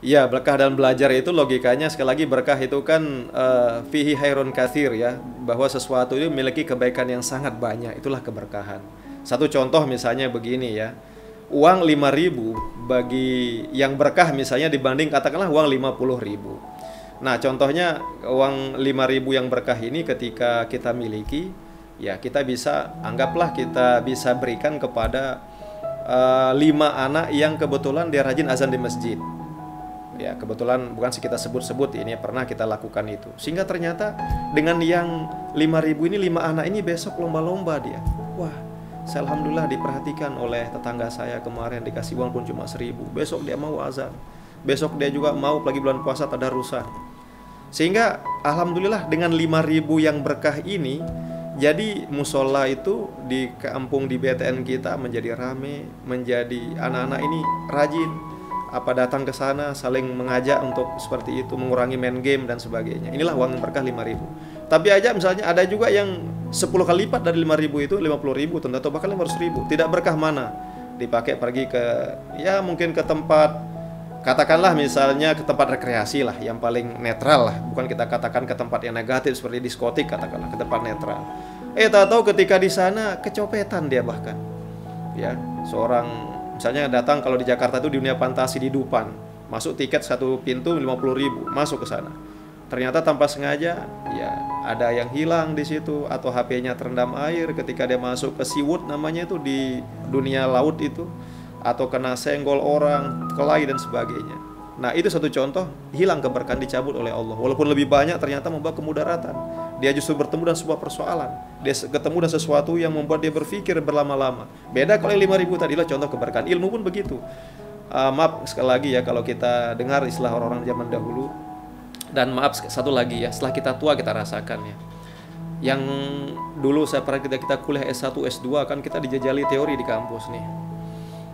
Iya, berkah dan belajar itu logikanya sekali lagi berkah itu kan fihi hairun katsir ya, bahwa sesuatu itu memiliki kebaikan yang sangat banyak, itulah keberkahan. Satu contoh misalnya begini ya. Uang 5.000 bagi yang berkah misalnya dibanding katakanlah uang 50.000. Nah, contohnya uang 5.000 yang berkah ini ketika kita miliki, ya kita bisa anggaplah kita bisa berikan kepada 5 anak yang kebetulan dia rajin azan di masjid. Ya kebetulan bukan sih kita sebut-sebut, ini pernah kita lakukan itu, sehingga ternyata dengan yang 5.000 ini 5 anak ini besok lomba-lomba dia. Wah, saya alhamdulillah diperhatikan oleh tetangga saya, kemarin dikasih uang pun cuma 1.000, besok dia mau azan, besok dia juga mau lagi bulan puasa tadarusan. Sehingga alhamdulillah dengan 5.000 yang berkah ini, jadi musola itu di kampung di BTN kita menjadi rame, menjadi anak-anak ini rajin datang ke sana, saling mengajak untuk seperti itu, mengurangi main game dan sebagainya. Inilah uang yang berkah 5.000. Tapi aja misalnya ada juga yang 10 kali lipat dari 5.000 itu 50.000 tentu, atau bahkan 500.000. Tidak berkah mana? Dipakai pergi ke ya mungkin ke tempat, katakanlah misalnya ke tempat rekreasi lah, yang paling netral lah. Bukan kita katakan ke tempat yang negatif seperti diskotik, katakanlah ke tempat netral. Tahu ketika di sana kecopetan dia bahkan. Ya, seorang misalnya datang kalau di Jakarta itu di dunia fantasi di Dupan, masuk tiket satu pintu 50.000, masuk ke sana. Ternyata tanpa sengaja ya ada yang hilang di situ, atau HP-nya terendam air ketika dia masuk ke SeaWorld namanya itu di dunia laut itu, atau kena senggol orang, kelahi dan sebagainya. Nah, itu satu contoh hilang keberkahan, dicabut oleh Allah. Walaupun lebih banyak ternyata membawa kemudaratan. Dia justru bertemu dengan sebuah persoalan. Dia ketemu dengan sesuatu yang membuat dia berpikir berlama-lama. Beda kalau yang 5.000 tadi lah contoh keberkahan. Ilmu pun begitu. Maaf sekali lagi ya kalau kita dengar istilah orang-orang zaman dahulu. Dan maaf satu lagi ya, setelah kita tua kita rasakan ya. Yang dulu saya pernah kita kuliah S1, S2 kan kita dijajali teori di kampus nih.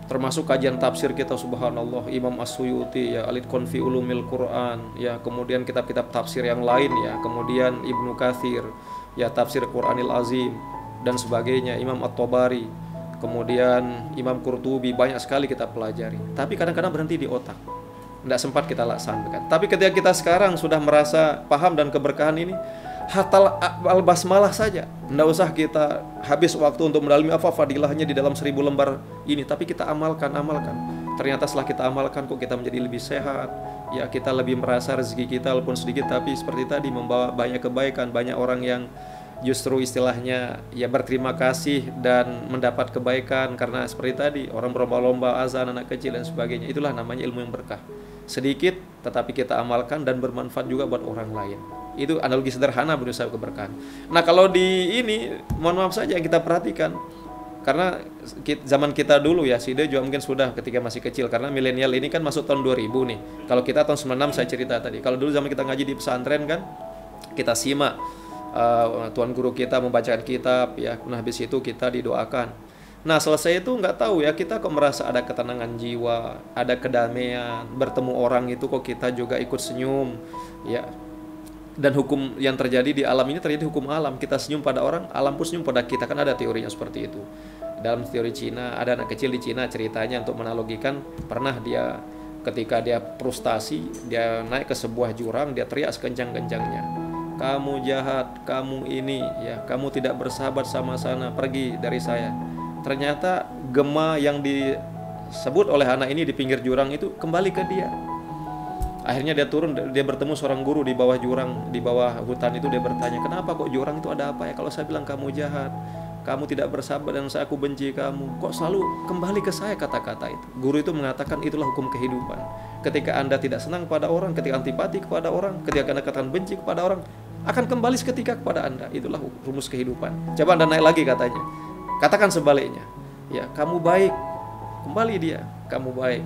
Termasuk kajian tafsir kita, subhanallah, Imam As-Suyuti ya, Al-Itqan fi Ulumil Quran ya, kemudian kitab-kitab tafsir yang lain ya, kemudian Ibnu Katsir ya, tafsir Quranil Azim dan sebagainya, Imam At-Tabari, kemudian Imam Qurtubi, banyak sekali kita pelajari. Tapi kadang-kadang berhenti di otak, tidak sempat kita laksanakan. Tapi ketika kita sekarang sudah merasa paham dan keberkahan ini, hatal al-basmalah saja, tidak usah kita habis waktu untuk mendalami apa fadilahnya di dalam 1.000 lembar ini, tapi kita amalkan. Ternyata setelah kita amalkan kok kita menjadi lebih sehat ya, kita lebih merasa rezeki kita walaupun sedikit tapi seperti tadi membawa banyak kebaikan. Banyak orang yang justru istilahnya ya berterima kasih dan mendapat kebaikan karena seperti tadi orang berlomba-lomba azan, anak kecil dan sebagainya. Itulah namanya ilmu yang berkah, sedikit tetapi kita amalkan dan bermanfaat juga buat orang lain. Itu analogi sederhana berusaha keberkahan. Nah, kalau di ini mohon maaf saja yang kita perhatikan, karena zaman kita dulu ya, Side juga mungkin sudah ketika masih kecil, karena milenial ini kan masuk tahun 2000 nih. Kalau kita tahun 96 saya cerita tadi. Kalau dulu zaman kita ngaji di pesantren kan, kita simak tuan guru kita membacakan kitab ya, nah habis itu kita didoakan. Nah, selesai itu nggak tahu ya, kita kok merasa ada ketenangan jiwa, ada kedamaian, bertemu orang itu kok kita juga ikut senyum ya. Dan hukum yang terjadi di alam ini terjadi hukum alam, kita senyum pada orang, alam pun senyum pada kita, kan ada teorinya seperti itu. Dalam teori Cina, ada anak kecil di Cina ceritanya untuk menanalogikan, pernah dia ketika dia frustasi, dia naik ke sebuah jurang, dia teriak sekencang-kencangnya, kamu jahat, kamu ini ya, kamu tidak bersahabat sama sana, pergi dari saya. Ternyata gema yang disebut oleh anak ini di pinggir jurang itu kembali ke dia. Akhirnya dia turun, dia bertemu seorang guru di bawah jurang, di bawah hutan itu. Dia bertanya, kenapa kok jurang itu ada apa ya? Kalau saya bilang kamu jahat, kamu tidak bersahabat dan aku benci kamu, kok selalu kembali ke saya kata-kata itu. Guru itu mengatakan itulah hukum kehidupan. Ketika Anda tidak senang pada orang, ketika antipati kepada orang, ketika Anda katakan benci kepada orang, akan kembali seketika kepada Anda. Itulah rumus kehidupan. Coba Anda naik lagi katanya, katakan sebaliknya, ya kamu baik, kembali dia, kamu baik.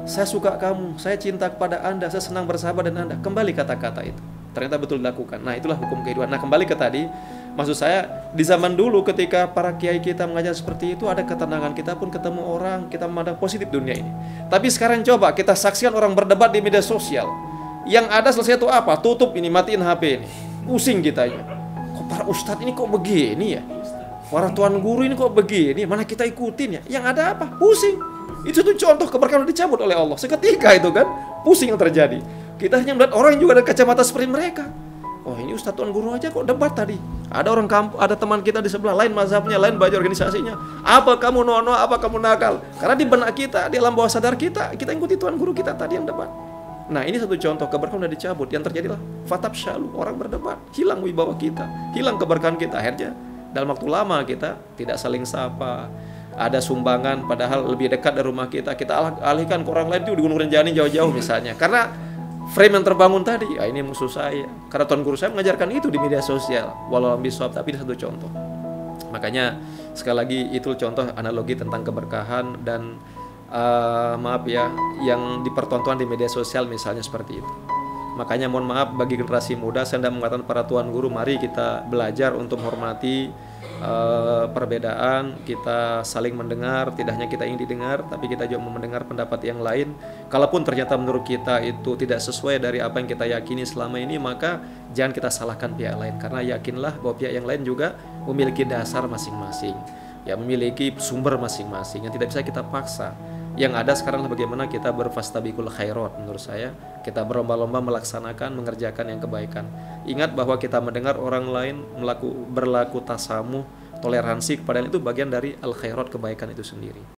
Saya suka kamu, saya cinta kepada Anda, saya senang bersahabat dengan Anda, kembali kata-kata itu. Ternyata betul dilakukan. Nah, itulah hukum kehidupan. Nah, kembali ke tadi, maksud saya di zaman dulu ketika para kiai kita mengajar seperti itu, ada ketenangan, kita pun ketemu orang, kita memandang positif dunia ini. Tapi sekarang coba kita saksikan orang berdebat di media sosial, yang ada selesai itu apa? Tutup ini, matiin HP ini, pusing kita ya. Kok para ustadz ini kok begini ya? Para tuan guru ini kok begini? Mana kita ikutin ya? Yang ada apa? Pusing. Itu tuh contoh keberkahan yang dicabut oleh Allah. Seketika itu kan, pusing yang terjadi. Kita hanya melihat orang yang juga ada kacamata seperti mereka. Oh, ini Ustadz Tuan Guru aja kok debat tadi. Ada orang kampung, ada teman kita di sebelah, lain mazhabnya, lain baju organisasinya. Apa kamu nono, apa kamu nakal? Karena di benak kita, di alam bawah sadar kita ikuti Tuan Guru kita tadi yang debat. Nah, ini satu contoh keberkahan udah dicabut. Yang terjadilah fatab syalu, orang berdebat, hilang wibawa kita, hilang keberkahan kita. Akhirnya dalam waktu lama kita tidak saling sapa. Ada sumbangan padahal lebih dekat dari rumah kita alihkan ke orang lain itu di Gunung Rinjani jauh-jauh misalnya. Karena frame yang terbangun tadi, ini musuh saya. Karena Tuan Guru saya mengajarkan itu di media sosial. Walau bisawab, tapi itu satu contoh. Makanya sekali lagi itu contoh analogi tentang keberkahan dan maaf ya, yang dipertontonkan di media sosial misalnya seperti itu. Makanya mohon maaf bagi generasi muda, saya hendak mengatakan para Tuan Guru, mari kita belajar untuk menghormati perbedaan, kita saling mendengar, tidak hanya kita ingin didengar, tapi kita juga mendengar pendapat yang lain. Kalaupun ternyata menurut kita itu tidak sesuai dari apa yang kita yakini selama ini, maka jangan kita salahkan pihak lain, karena yakinlah bahwa pihak yang lain juga memiliki dasar masing-masing, ya memiliki sumber masing-masing yang tidak bisa kita paksa. Yang ada sekarang adalah bagaimana kita berfastabiqul khairat. Menurut saya kita berlomba-lomba melaksanakan, mengerjakan yang kebaikan. Ingat bahwa kita mendengar orang lain berlaku tasamuh, toleransi kepada itu bagian dari al khairat, kebaikan itu sendiri.